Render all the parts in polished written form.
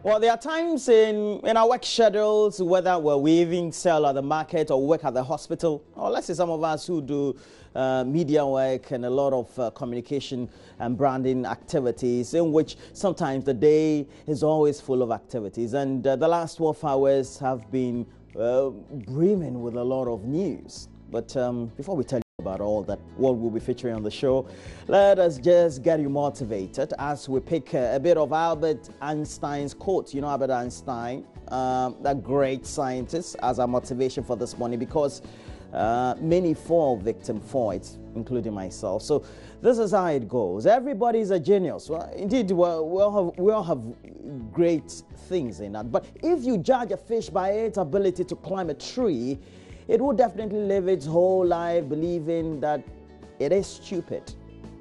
Well, there are times in our work schedules, whether we're weaving, sell at the market or work at the hospital, or let's say some of us who do media work and a lot of communication and branding activities, in which sometimes the day is always full of activities. And the last 12 hours have been brimming with a lot of news. But before we tell you about all that, what will be featuring on the show, let us just get you motivated as we pick a bit of Albert Einstein's quote. You know Albert Einstein, that great scientist, as our motivation for this morning, because many fall victim for it, including myself. So this is how it goes. Everybody is a genius. Well, indeed, we all have great things in that. But if you judge a fish by its ability to climb a tree, it will definitely live its whole life believing that it is stupid.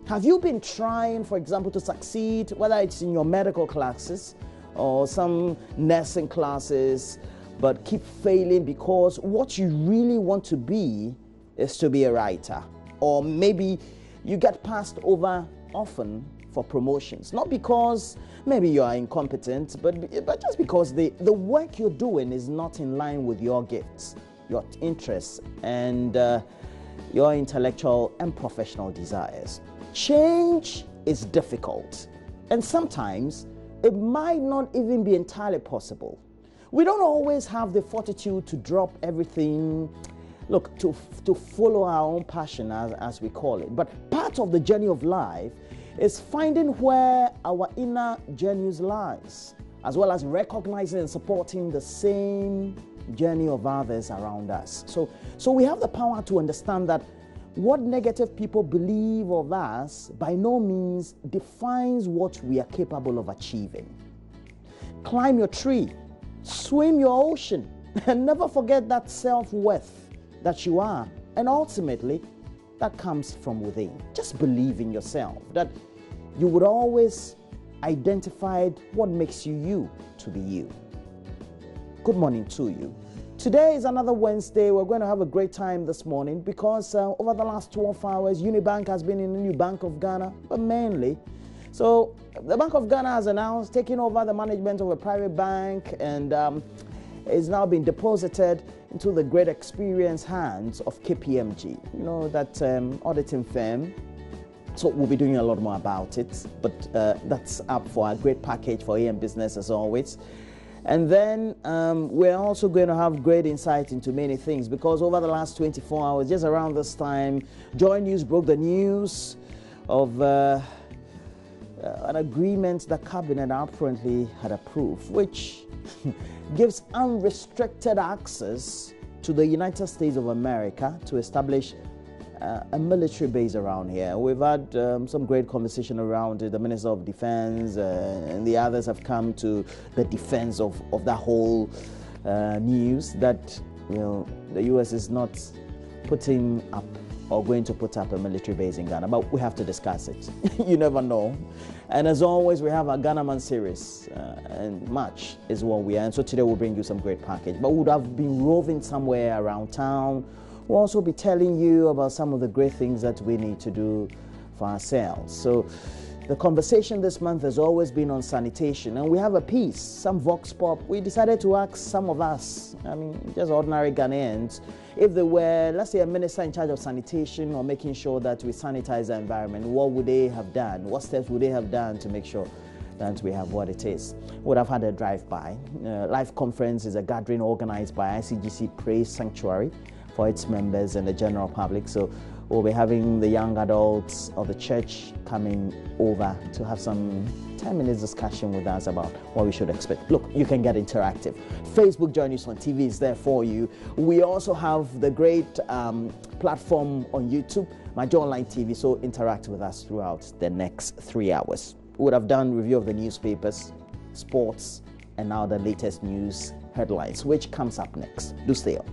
Have you been trying, for example, to succeed, whether it's in your medical classes or some nursing classes, but keep failing because what you really want to be is to be a writer? Or maybe you get passed over often for promotions, not because maybe you are incompetent, but just because the work you're doing is not in line with your gifts, your interests, and your intellectual and professional desires. Change is difficult, and sometimes it might not even be entirely possible. We don't always have the fortitude to drop everything, look, to follow our own passion, as we call it. But part of the journey of life is finding where our inner genius lies, as well as recognizing and supporting the same journey of others around us. So we have the power to understand that what negative people believe of us by no means defines what we are capable of achieving. Climb your tree, swim your ocean, and never forget that self-worth that you are. And ultimately, that comes from within. Just believe in yourself, that you would always identify what makes you you to be you. Good morning to you. Today is another Wednesday. We're going to have a great time this morning because over the last 12 hours, Unibank has been in the new Bank of Ghana, but mainly. So the Bank of Ghana has announced taking over the management of a private bank and is now being deposited into the great experience hands of KPMG, you know, that auditing firm. So we'll be doing a lot more about it, but that's up for a great package for AM Business as always. And then we're also going to have great insight into many things because over the last 24 hours, just around this time, JoyNews broke the news of an agreement that Cabinet apparently had approved, which gives unrestricted access to the United States of America to establish a military base around here. We've had some great conversation around it. The Minister of Defense and the others have come to the defense of that whole news that, you know, the U.S. is not putting up or going to put up a military base in Ghana, but we have to discuss it. You never know. And as always, we have our Ghana Man series, and March is what we are. And so today we'll bring you some great package. But we would have been roving somewhere around town. We'll also be telling you about some of the great things that we need to do for ourselves. So the conversation this month has always been on sanitation, and we have a piece, some vox pop. We decided to ask some of us, I mean, just ordinary Ghanaians, if they were, let's say, a minister in charge of sanitation or making sure that we sanitize the environment, what would they have done? What steps would they have done to make sure that we have what it is? Would have had a drive-by. Live conference is a gathering organized by ICGC Praise Sanctuary for its members and the general public. So we'll be having the young adults of the church coming over to have some 10 minutes discussion with us about what we should expect. Look, you can get interactive. Facebook JoyNews on TV is there for you. We also have the great platform on YouTube, my Joy Online TV, so interact with us throughout the next 3 hours. We would have done review of the newspapers, sports, and now the latest news headlines, which comes up next. Do stay on.